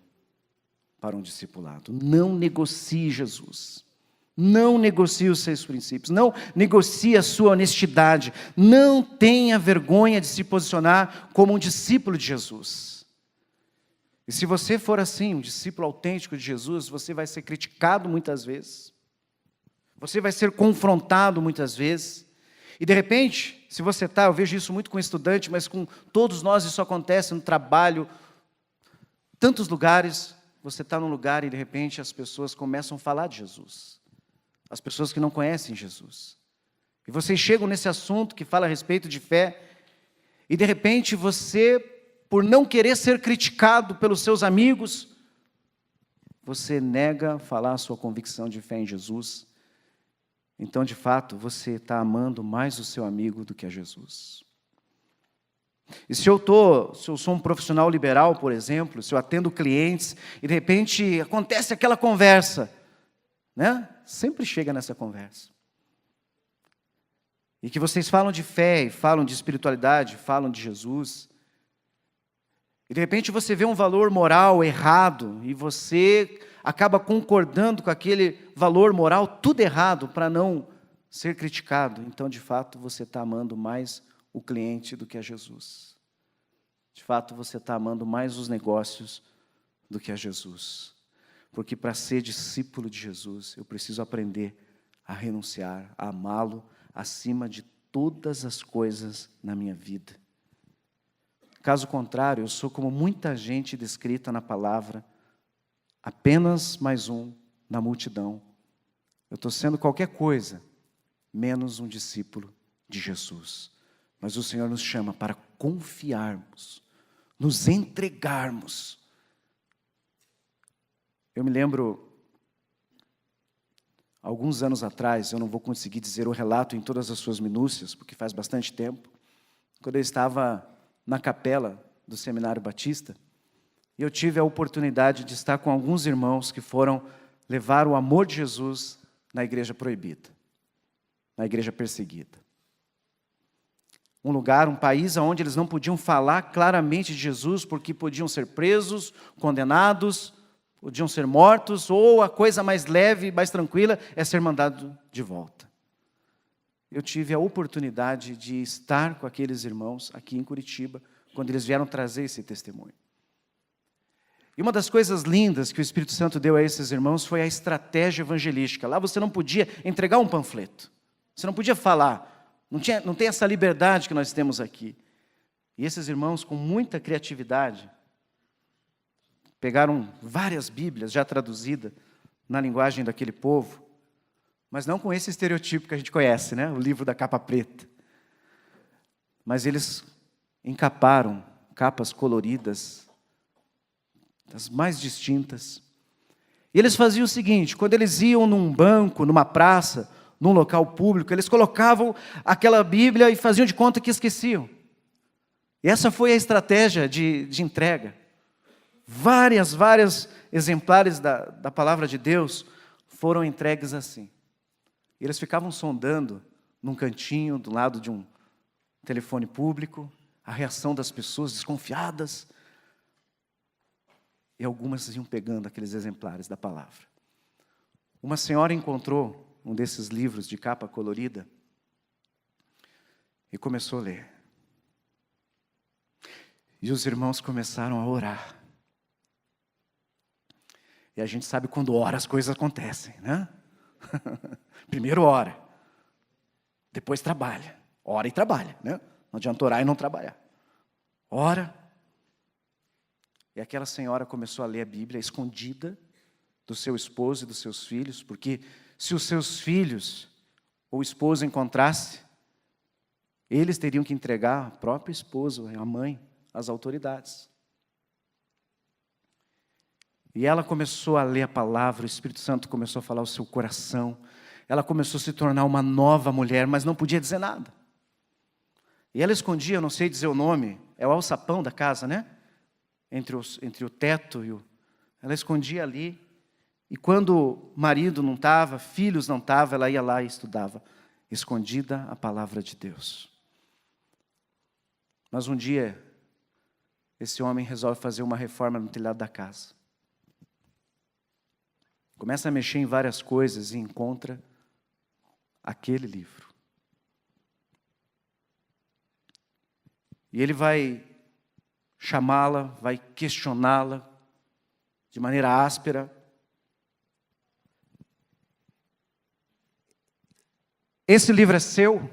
para um discipulado. Não negocie Jesus. Não negocie os seus princípios. Não negocie a sua honestidade. Não tenha vergonha de se posicionar como um discípulo de Jesus. E se você for assim, um discípulo autêntico de Jesus, você vai ser criticado muitas vezes. Você vai ser confrontado muitas vezes. E de repente, se você está, eu vejo isso muito com estudante, mas com todos nós isso acontece no trabalho, tantos lugares, você está num lugar e de repente as pessoas começam a falar de Jesus. As pessoas que não conhecem Jesus. E vocês chegam nesse assunto que fala a respeito de fé, e de repente você, por não querer ser criticado pelos seus amigos, você nega falar a sua convicção de fé em Jesus. Então, de fato, você está amando mais o seu amigo do que a Jesus. E se eu sou um profissional liberal, por exemplo, se eu atendo clientes, e de repente acontece aquela conversa, né? Sempre chega nessa conversa. E que vocês falam de fé, e falam de espiritualidade, falam de Jesus. E de repente você vê um valor moral errado, e você acaba concordando com aquele valor moral tudo errado para não ser criticado. Então, de fato, você está amando mais o cliente do que a Jesus. De fato, você está amando mais os negócios do que a Jesus. Porque para ser discípulo de Jesus, eu preciso aprender a renunciar, a amá-lo acima de todas as coisas na minha vida. Caso contrário, eu sou como muita gente descrita na palavra, apenas mais um na multidão, eu estou sendo qualquer coisa, menos um discípulo de Jesus. Mas o Senhor nos chama para confiarmos, nos entregarmos. Eu me lembro, alguns anos atrás, eu não vou conseguir dizer o relato em todas as suas minúcias, porque faz bastante tempo, quando eu estava na capela do Seminário Batista, eu tive a oportunidade de estar com alguns irmãos que foram levar o amor de Jesus na igreja proibida, na igreja perseguida. Um lugar, um país onde eles não podiam falar claramente de Jesus, porque podiam ser presos, condenados, podiam ser mortos, ou a coisa mais leve, mais tranquila, é ser mandado de volta. Eu tive a oportunidade de estar com aqueles irmãos aqui em Curitiba, quando eles vieram trazer esse testemunho. E uma das coisas lindas que o Espírito Santo deu a esses irmãos foi a estratégia evangelística. Lá você não podia entregar um panfleto, você não podia falar, não tem essa liberdade que nós temos aqui. E esses irmãos, com muita criatividade, pegaram várias Bíblias já traduzidas na linguagem daquele povo, mas não com esse estereotipo que a gente conhece, né? O livro da capa preta. Mas eles encaparam capas coloridas, das mais distintas. E eles faziam o seguinte, quando eles iam num banco, numa praça, num local público, eles colocavam aquela Bíblia e faziam de conta que esqueciam. E essa foi a estratégia de entrega. Vários exemplares da palavra de Deus foram entregues assim. E eles ficavam sondando num cantinho, do lado de um telefone público, a reação das pessoas desconfiadas. E algumas iam pegando aqueles exemplares da palavra. Uma senhora encontrou um desses livros de capa colorida e começou a ler. E os irmãos começaram a orar. E a gente sabe quando ora as coisas acontecem, né? Primeiro ora, depois trabalha. Ora e trabalha, né? Não adianta orar e não trabalhar. Ora. E aquela senhora começou a ler a Bíblia escondida do seu esposo e dos seus filhos, porque se os seus filhos ou o esposo encontrasse, eles teriam que entregar a própria esposa, a mãe, às autoridades. E ela começou a ler a palavra, o Espírito Santo começou a falar ao seu coração, ela começou a se tornar uma nova mulher, mas não podia dizer nada. E ela escondia, eu não sei dizer o nome, é o alçapão da casa, né? Entre o teto e o... Ela escondia ali, e quando o marido não estava, filhos não estavam, ela ia lá e estudava, escondida a palavra de Deus. Mas um dia, esse homem resolve fazer uma reforma no telhado da casa. Começa a mexer em várias coisas e encontra aquele livro. E ele vai chamá-la, vai questioná-la de maneira áspera. Esse livro é seu?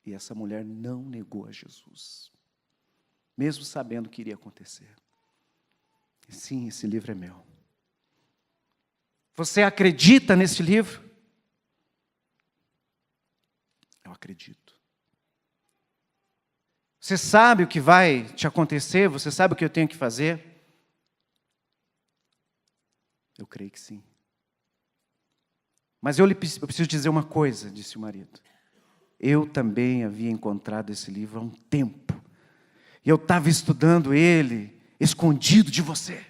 E essa mulher não negou a Jesus, mesmo sabendo o que iria acontecer. Sim, esse livro é meu. Você acredita nesse livro? Eu acredito. Você sabe o que vai te acontecer? Você sabe o que eu tenho que fazer? Eu creio que sim. Mas eu preciso dizer uma coisa, disse o marido. Eu também havia encontrado esse livro há um tempo. E eu estava estudando ele, escondido de você.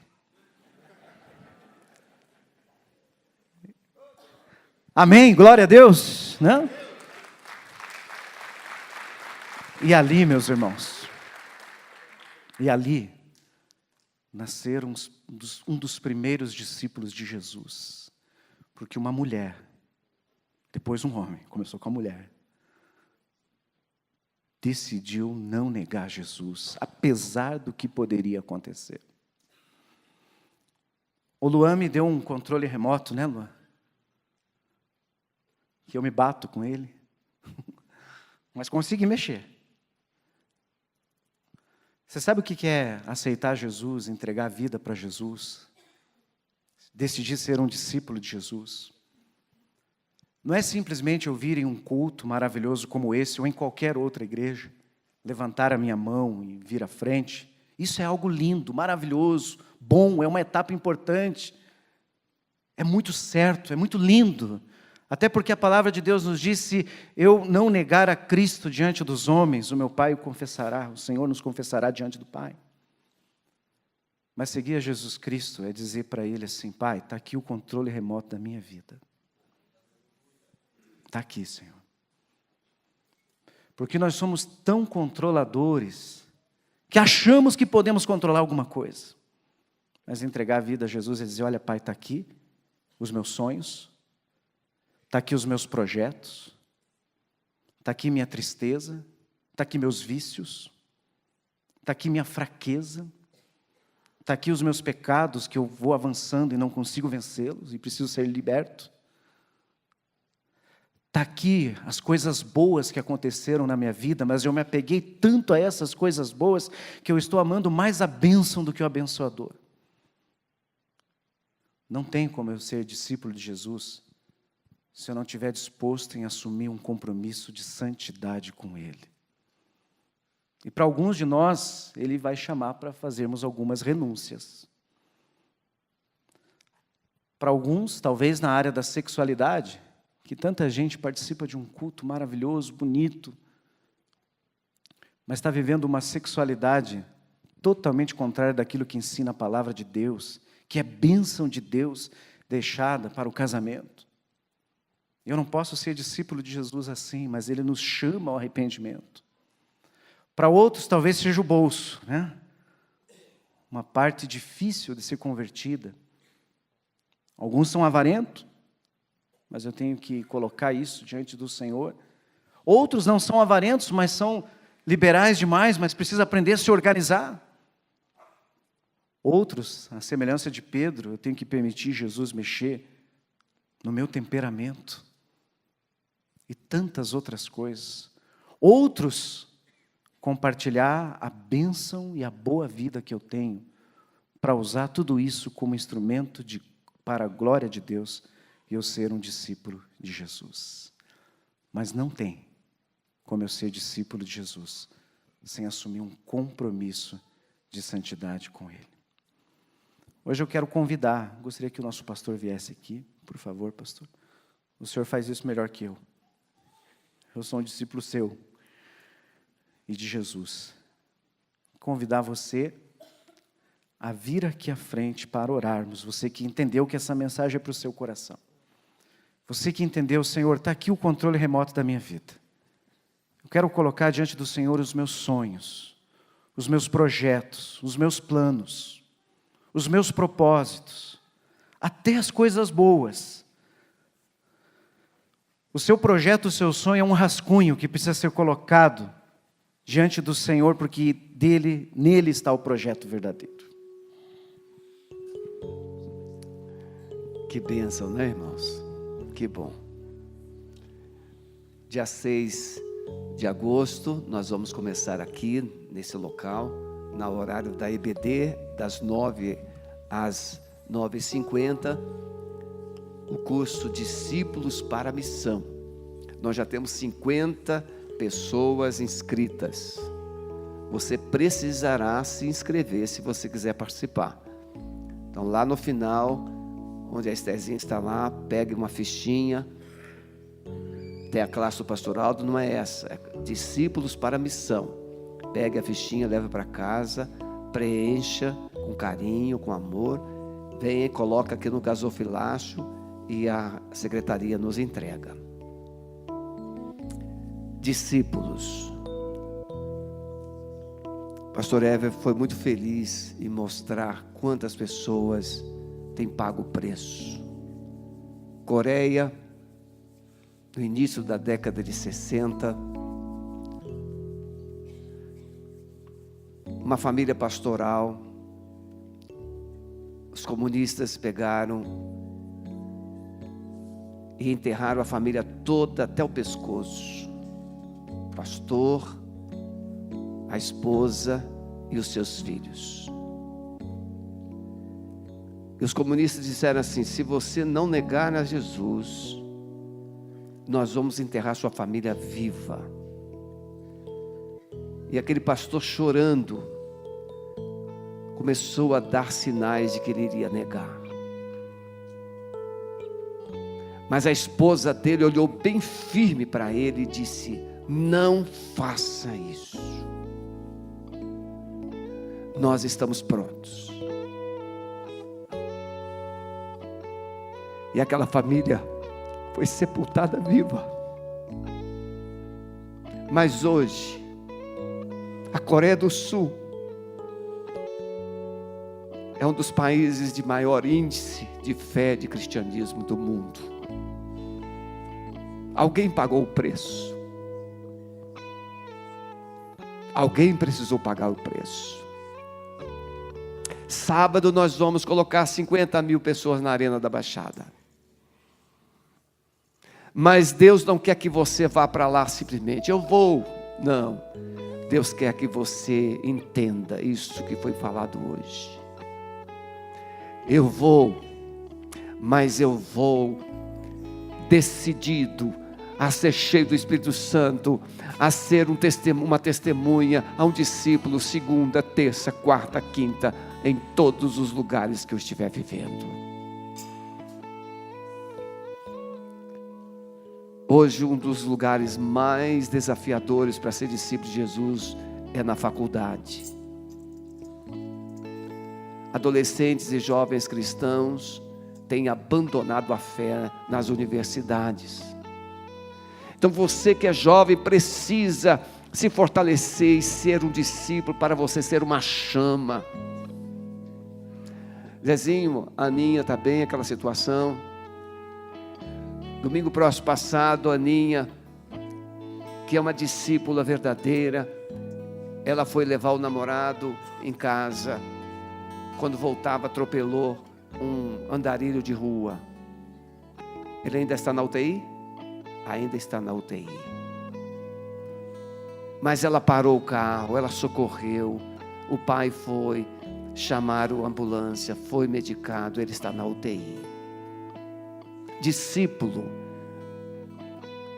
Amém? Glória a Deus, né? E ali, meus irmãos, e ali nasceram um dos primeiros discípulos de Jesus. Porque uma mulher, depois um homem, começou com a mulher, decidiu não negar Jesus, apesar do que poderia acontecer. O Luan me deu um controle remoto, né, Luan? Que eu me bato com ele, mas consegui mexer. Você sabe o que é aceitar Jesus, entregar a vida para Jesus? decidir ser um discípulo de Jesus. Não é simplesmente eu vir em um culto maravilhoso como esse, ou em qualquer outra igreja, levantar a minha mão e vir à frente. Isso é algo lindo, maravilhoso, bom, é uma etapa importante. É muito certo, é muito lindo. Até porque a palavra de Deus nos diz: se eu não negar a Cristo diante dos homens, o meu Pai o confessará, o Senhor nos confessará diante do Pai. Mas seguir a Jesus Cristo é dizer para Ele assim: Pai, está aqui o controle remoto da minha vida. Está aqui, Senhor. Porque nós somos tão controladores, que achamos que podemos controlar alguma coisa. Mas entregar a vida a Jesus é dizer: olha, Pai, está aqui os meus sonhos, está aqui os meus projetos, está aqui minha tristeza, está aqui meus vícios, está aqui minha fraqueza, está aqui os meus pecados que eu vou avançando e não consigo vencê-los e preciso ser liberto. Está aqui as coisas boas que aconteceram na minha vida, mas eu me apeguei tanto a essas coisas boas que eu estou amando mais a bênção do que o abençoador. Não tem como eu ser discípulo de Jesus se eu não estiver disposto em assumir um compromisso de santidade com Ele. E para alguns de nós, Ele vai chamar para fazermos algumas renúncias. Para alguns, talvez na área da sexualidade, que tanta gente participa de um culto maravilhoso, bonito, mas está vivendo uma sexualidade totalmente contrária daquilo que ensina a palavra de Deus, que é bênção de Deus deixada para o casamento. Eu não posso ser discípulo de Jesus assim, mas Ele nos chama ao arrependimento. Para outros, talvez seja o bolso, né? Uma parte difícil de ser convertida. Alguns são avarentos, mas eu tenho que colocar isso diante do Senhor. Outros não são avarentos, mas são liberais demais, mas precisam aprender a se organizar. Outros, à semelhança de Pedro, eu tenho que permitir Jesus mexer no meu temperamento. E tantas outras coisas. Outros, compartilhar a bênção e a boa vida que eu tenho, para usar tudo isso como instrumento para a glória de Deus, e eu ser um discípulo de Jesus. Mas não tem como eu ser discípulo de Jesus, sem assumir um compromisso de santidade com Ele. Hoje eu quero convidar, gostaria que o nosso pastor viesse aqui, por favor, pastor. O senhor faz isso melhor que eu. Eu sou um discípulo seu e de Jesus. Convidar você a vir aqui à frente para orarmos. Você que entendeu que essa mensagem é para o seu coração. Você que entendeu, Senhor, está aqui o controle remoto da minha vida. Eu quero colocar diante do Senhor os meus sonhos, os meus projetos, os meus planos, os meus propósitos, até as coisas boas. O seu projeto, o seu sonho é um rascunho que precisa ser colocado diante do Senhor, porque nele está o projeto verdadeiro. Que bênção, né, irmãos? Que bom. Dia 6 de agosto, nós vamos começar aqui, nesse local, no horário da EBD, das 9 às 9h50, o curso Discípulos para a Missão. Nós já temos 50 pessoas inscritas. Você precisará se inscrever se você quiser participar. Então, lá no final, onde a Estherzinha está lá, pegue uma fichinha. Tem a classe do pastor Aldo, não é essa, é Discípulos para a Missão. Pegue a fichinha, leve para casa, preencha com carinho, com amor, venha e coloca aqui no gasofilacho e a secretaria nos entrega. Discípulos. Pastor Ever foi muito feliz em mostrar quantas pessoas têm pago o preço. Coreia, no início da década de 60, uma família pastoral, os comunistas pegaram e enterraram a família toda até o pescoço. O pastor, a esposa e os seus filhos. E os comunistas disseram assim: se você não negar a Jesus, nós vamos enterrar sua família viva. E aquele pastor, chorando, começou a dar sinais de que ele iria negar. Mas a esposa dele olhou bem firme para ele e disse: não faça isso. Nós estamos prontos. E aquela família foi sepultada viva. Mas hoje, a Coreia do Sul é um dos países de maior índice de fé, de cristianismo do mundo. Alguém pagou o preço. Alguém precisou pagar o preço. Sábado nós vamos colocar 50 mil pessoas na Arena da Baixada. Mas Deus não quer que você vá para lá simplesmente. Eu vou. Não. Deus quer que você entenda isso que foi falado hoje. Eu vou, mas eu vou decidido a ser cheio do Espírito Santo, a ser uma testemunha, a um discípulo, segunda, terça, quarta, quinta, em todos os lugares que eu estiver vivendo. Hoje, um dos lugares mais desafiadores para ser discípulo de Jesus é na faculdade. Adolescentes e jovens cristãos têm abandonado a fé nas universidades. Então você que é jovem precisa se fortalecer e ser um discípulo para você ser uma chama. Zezinho, a Aninha está bem, aquela situação. Domingo próximo passado, a Aninha, que é uma discípula verdadeira, ela foi levar o namorado em casa. Quando voltava, atropelou um andarilho de rua. Ele ainda está na UTI? Ainda está na UTI. Mas ela parou o carro, ela socorreu. O pai foi chamar a ambulância, foi medicado, ele está na UTI. Discípulo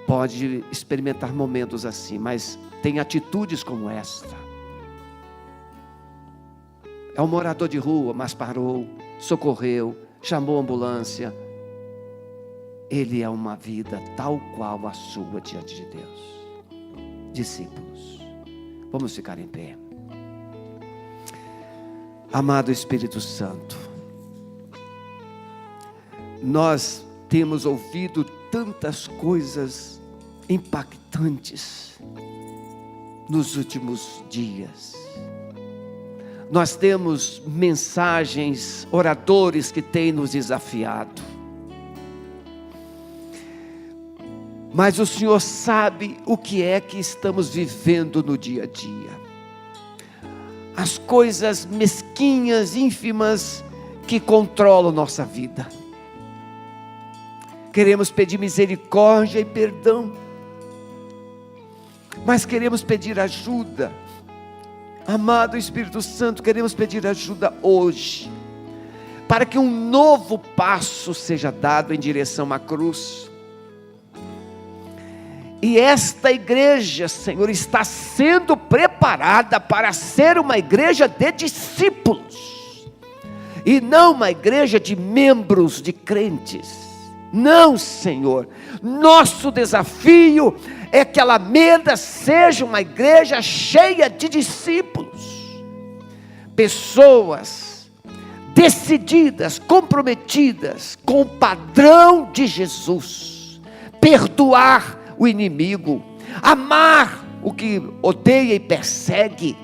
pode experimentar momentos assim, mas tem atitudes como esta. É um morador de rua, mas parou, socorreu, chamou a ambulância. Ele é uma vida tal qual a sua diante de Deus. Discípulos, vamos ficar em pé. Amado Espírito Santo, nós temos ouvido tantas coisas impactantes nos últimos dias. Nós temos mensagens, oradores que têm nos desafiado. Mas o Senhor sabe o que é que estamos vivendo no dia a dia. As coisas mesquinhas, ínfimas, que controlam nossa vida. Queremos pedir misericórdia e perdão, mas queremos pedir ajuda. Amado Espírito Santo, queremos pedir ajuda hoje, para que um novo passo seja dado em direção à cruz. E esta igreja, Senhor, está sendo preparada para ser uma igreja de discípulos, e não uma igreja de membros de crentes. Não, Senhor, nosso desafio é que a Alameda seja uma igreja cheia de discípulos, pessoas decididas, comprometidas com o padrão de Jesus, perdoar o inimigo, amar o que odeia e persegue.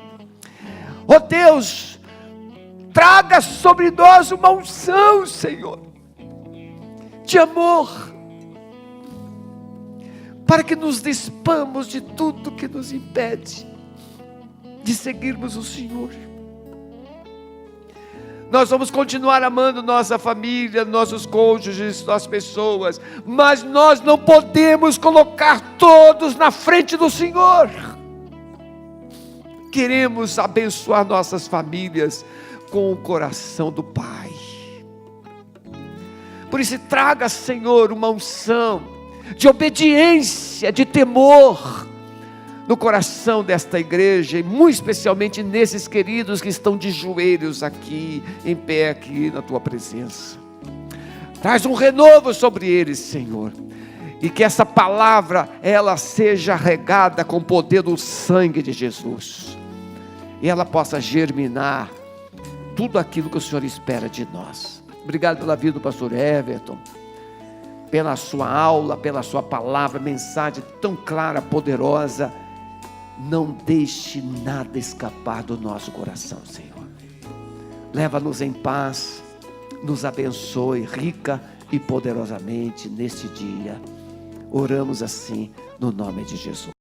Ó Deus, traga sobre nós uma unção, Senhor, de amor, para que nos despamos de tudo que nos impede de seguirmos o Senhor. Nós vamos continuar amando nossa família, nossos cônjuges, nossas pessoas, mas nós não podemos colocar todos na frente do Senhor. Queremos abençoar nossas famílias com o coração do Pai. Por isso, traga, Senhor, uma unção de obediência, de temor no coração desta igreja, e muito especialmente nesses queridos que estão de joelhos aqui, em pé aqui na tua presença. Traz um renovo sobre eles, Senhor, e que essa palavra, ela seja regada com o poder do sangue de Jesus, e ela possa germinar tudo aquilo que o Senhor espera de nós. Obrigado pela vida do pastor Everton, pela sua aula, pela sua palavra, mensagem tão clara, poderosa. Não deixe nada escapar do nosso coração, Senhor. Leva-nos em paz, nos abençoe rica e poderosamente neste dia. Oramos assim no nome de Jesus.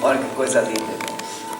Olha que coisa linda.